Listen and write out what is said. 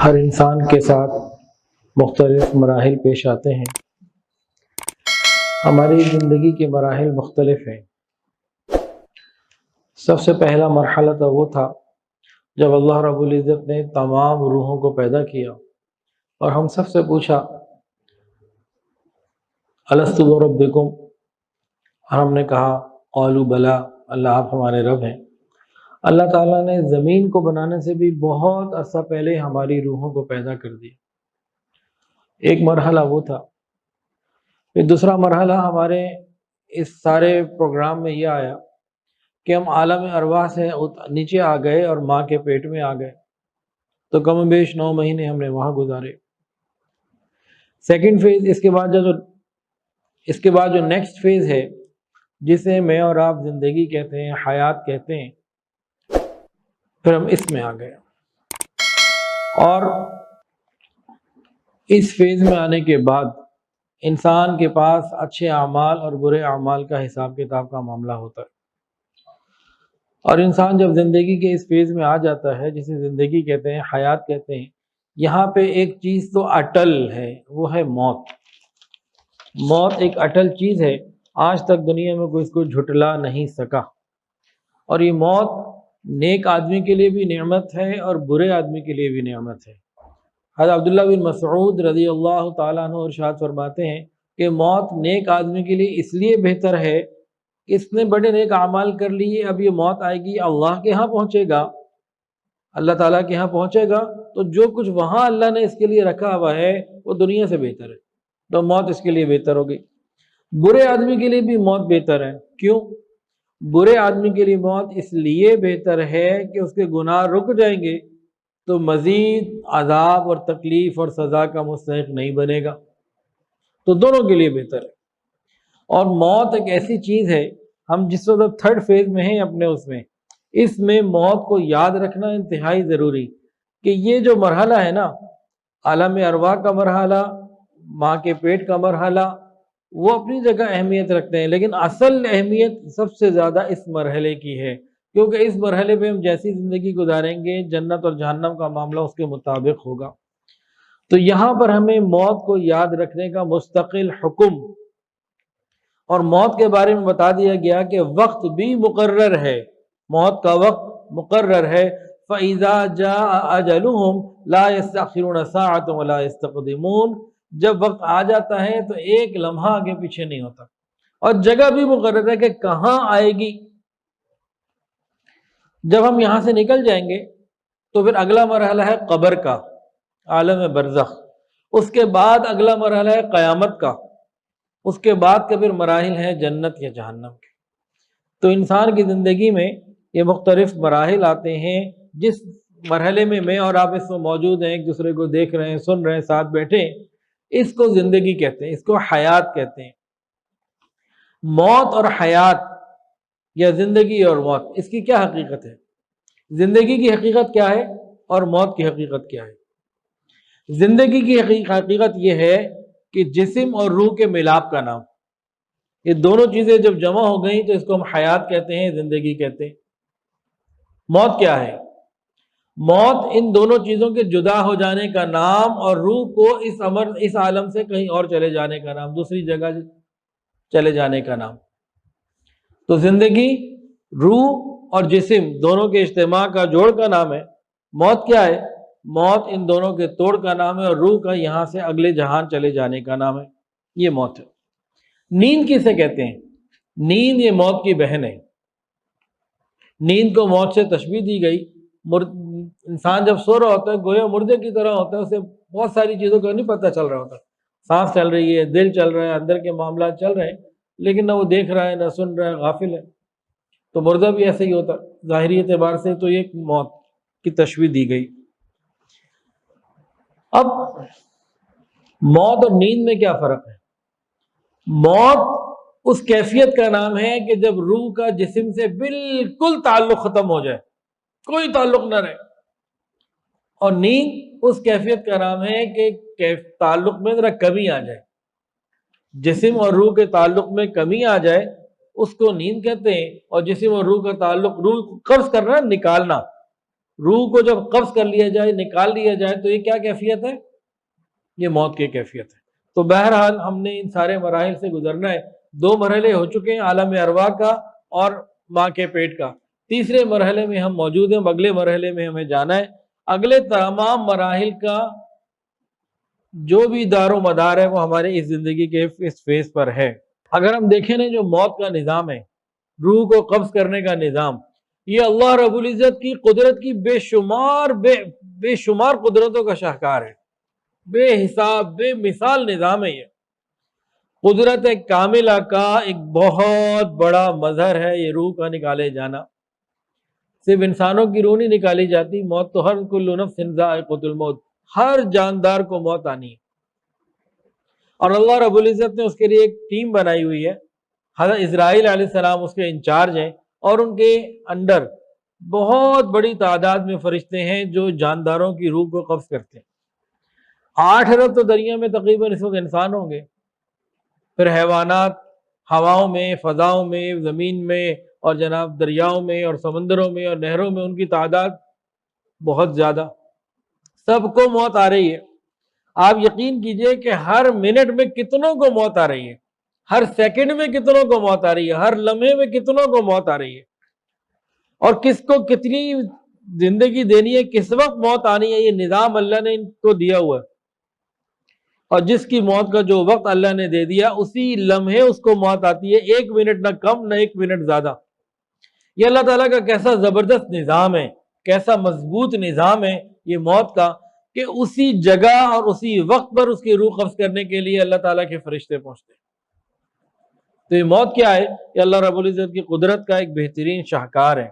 ہر انسان کے ساتھ مختلف مراحل پیش آتے ہیں۔ ہماری زندگی کے مراحل مختلف ہیں۔ سب سے پہلا مرحلہ تو وہ تھا جب اللہ رب العزت نے تمام روحوں کو پیدا کیا اور ہم سب سے پوچھا الست بربکم، اور ہم نے کہا قالوا بلا، اللہ آپ ہمارے رب ہیں۔ اللہ تعالیٰ نے زمین کو بنانے سے بھی بہت عرصہ پہلے ہماری روحوں کو پیدا کر دیا۔ ایک مرحلہ وہ تھا۔ پھر دوسرا مرحلہ ہمارے اس سارے پروگرام میں یہ آیا کہ ہم عالم ارواح سے نیچے آ گئے اور ماں کے پیٹ میں آ گئے، تو کم و بیش 9 مہینے ہم نے وہاں گزارے۔ سیکنڈ فیز، اس کے بعد جو نیکسٹ فیز ہے جسے میں اور آپ زندگی کہتے ہیں، حیات کہتے ہیں، پھر ہم اس میں آ گئے۔ اور اس فیز میں آنے کے بعد انسان کے پاس اچھے اعمال اور برے اعمال کا حساب کتاب کا معاملہ ہوتا ہے۔ اور انسان جب زندگی کے اس فیز میں آ جاتا ہے جسے زندگی کہتے ہیں، حیات کہتے ہیں، یہاں پہ ایک چیز تو اٹل ہے، وہ ہے موت۔ موت ایک اٹل چیز ہے، آج تک دنیا میں کوئی اس کو جھٹلا نہیں سکا۔ اور یہ موت نیک آدمی کے لیے بھی نعمت ہے اور برے آدمی کے لیے بھی نعمت ہے۔ حضرت عبداللہ بن مسعود رضی اللہ تعالیٰ عنہ ارشاد فرماتے ہیں کہ موت نیک آدمی کے لیے اس لیے بہتر ہے کہ اس نے بڑے نیک اعمال کر لیے، اب یہ موت آئے گی، اللہ کے ہاں پہنچے گا، اللہ تعالیٰ کے ہاں پہنچے گا، تو جو کچھ وہاں اللہ نے اس کے لیے رکھا ہوا ہے وہ دنیا سے بہتر ہے، تو موت اس کے لیے بہتر ہوگی۔ برے آدمی کے لیے بھی موت بہتر ہے۔ کیوں؟ برے آدمی کے لیے موت اس لیے بہتر ہے کہ اس کے گناہ رک جائیں گے تو مزید عذاب اور تکلیف اور سزا کا مستحق نہیں بنے گا، تو دونوں کے لیے بہتر ہے۔ اور موت ایک ایسی چیز ہے، ہم جس وقت تھرڈ فیز میں ہیں اپنے اس میں موت کو یاد رکھنا انتہائی ضروری کہ یہ جو مرحلہ ہے نا، عالم ارواح کا مرحلہ، ماں کے پیٹ کا مرحلہ، وہ اپنی جگہ اہمیت رکھتے ہیں، لیکن اصل اہمیت سب سے زیادہ اس مرحلے کی ہے، کیونکہ اس مرحلے پہ ہم جیسی زندگی گزاریں گے جنت اور جہنم کا معاملہ اس کے مطابق ہوگا۔ تو یہاں پر ہمیں موت کو یاد رکھنے کا مستقل حکم، اور موت کے بارے میں بتا دیا گیا کہ وقت بھی مقرر ہے، موت کا وقت مقرر ہے۔ فَإِذَا جَاءَ أَجَلُهُمْ لَا يَسْتَأْخِرُونَ سَاعَةً وَلَا يَسْتَقْدِمُونَ، جب وقت آ جاتا ہے تو ایک لمحہ آگے پیچھے نہیں ہوتا، اور جگہ بھی مقرر ہے کہ کہاں آئے گی۔ جب ہم یہاں سے نکل جائیں گے تو پھر اگلا مرحلہ ہے قبر کا، عالم برزخ، اس کے بعد اگلا مرحلہ ہے قیامت کا، اس کے بعد کے پھر مراحل ہیں جنت یا جہنم کے۔ تو انسان کی زندگی میں یہ مختلف مراحل آتے ہیں، جس مرحلے میں میں اور آپ اس میں موجود ہیں، ایک دوسرے کو دیکھ رہے ہیں، سن رہے ہیں، ساتھ بیٹھے ہیں، اس کو زندگی کہتے ہیں، اس کو حیات کہتے ہیں۔ موت اور حیات یا زندگی اور موت، اس کی کیا حقیقت ہے؟ زندگی کی حقیقت کیا ہے اور موت کی حقیقت کیا ہے؟ زندگی کی حقیقت یہ ہے کہ جسم اور روح کے ملاپ کا نام، یہ دونوں چیزیں جب جمع ہو گئیں تو اس کو ہم حیات کہتے ہیں، زندگی کہتے ہیں۔ موت کیا ہے؟ موت ان دونوں چیزوں کے جدا ہو جانے کا نام، اور روح کو اس عالم سے کہیں اور چلے جانے کا نام، دوسری جگہ چلے جانے کا نام۔ تو زندگی روح اور جسم دونوں کے اجتماع کا جوڑ کا نام ہے۔ موت کیا ہے؟ موت ان دونوں کے توڑ کا نام ہے، اور روح کا یہاں سے اگلے جہان چلے جانے کا نام ہے، یہ موت ہے۔ نیند کسے کہتے ہیں؟ نیند یہ موت کی بہن ہے۔ نیند کو موت سے تشبیہ دی گئی۔ انسان جب سو رہا ہوتا ہے گویا مردے کی طرح ہوتا ہے، اسے بہت ساری چیزوں کا نہیں پتہ چل رہا ہوتا، سانس چل رہی ہے، دل چل رہا ہے، اندر کے معاملات چل رہے ہیں، لیکن نہ وہ دیکھ رہا ہے، نہ سن رہا ہے، غافل ہے۔ تو مردہ بھی ایسے ہی ہوتا ظاہری اعتبار سے، تو یہ موت کی تشبیہ دی گئی۔ اب موت اور نیند میں کیا فرق ہے؟ موت اس کیفیت کا نام ہے کہ جب روح کا جسم سے بالکل تعلق ختم ہو جائے، کوئی تعلق نہ رہے، اور نیند اس کیفیت کا نام ہے کہ تعلق میں ذرا کمی آ جائے، جسم اور روح کے تعلق میں کمی آ جائے، اس کو نیند کہتے ہیں۔ اور جسم اور روح کا تعلق، روح قبض کرنا، نکالنا، روح کو جب قبض کر لیا جائے، نکال لیا جائے، تو یہ کیا کیفیت ہے؟ یہ موت کی کیفیت ہے۔ تو بہرحال ہم نے ان سارے مراحل سے گزرنا ہے۔ 2 مرحلے ہو چکے ہیں، عالم ارواح کا اور ماں کے پیٹ کا۔ تیسرے مرحلے میں ہم موجود ہیں، اگلے مرحلے میں ہمیں جانا ہے۔ اگلے تمام مراحل کا جو بھی دار و مدار ہے وہ ہمارے اس زندگی کے اس فیز پر ہے۔ اگر ہم دیکھیں نا، جو موت کا نظام ہے، روح کو قبض کرنے کا نظام، یہ اللہ رب العزت کی قدرت کی بے شمار قدرتوں کا شاہکار ہے، بے حساب بے مثال نظام ہے۔ یہ قدرت کاملہ کا ایک بہت بڑا مظہر ہے یہ روح کا نکالے جانا۔ صرف انسانوں کی روح نہیں نکالی جاتی، موت تو ہر کل نفس ذائقۃ الموت، ہر جاندار کو موت آنی ہے۔ اور اللہ رب العزت نے اس کے لیے ایک ٹیم بنائی ہوئی ہے، حضرت اسرائیل علیہ السلام اس کے انچارج ہیں، اور ان کے انڈر بہت بڑی تعداد میں فرشتے ہیں جو جانداروں کی روح کو قبض کرتے ہیں۔ 8 ارب تو دریا میں تقریباً اس وقت انسان ہوں گے، پھر حیوانات ہواؤں میں، فضاؤں میں، زمین میں، اور جناب دریاؤں میں اور سمندروں میں اور نہروں میں، ان کی تعداد بہت زیادہ، سب کو موت آ رہی ہے۔ آپ یقین کیجئے کہ ہر منٹ میں کتنوں کو موت آ رہی ہے، ہر سیکنڈ میں کتنوں کو موت آ رہی ہے، ہر لمحے میں کتنوں کو موت آ رہی ہے، اور کس کو کتنی زندگی دینی ہے، کس وقت موت آنی ہے، یہ نظام اللہ نے ان کو دیا ہوا ہے۔ اور جس کی موت کا جو وقت اللہ نے دے دیا، اسی لمحے اس کو موت آتی ہے، 1 منٹ نہ کم نہ 1 منٹ زیادہ۔ یہ اللہ تعالیٰ کا کیسا زبردست نظام ہے، کیسا مضبوط نظام ہے یہ موت کا، کہ اسی جگہ اور اسی وقت پر اس کی روح قبض کرنے کے لیے اللہ تعالیٰ کے فرشتے پہنچتے ہیں۔ تو یہ موت کیا ہے؟ یہ اللہ رب العزت کی قدرت کا ایک بہترین شاہکار ہے۔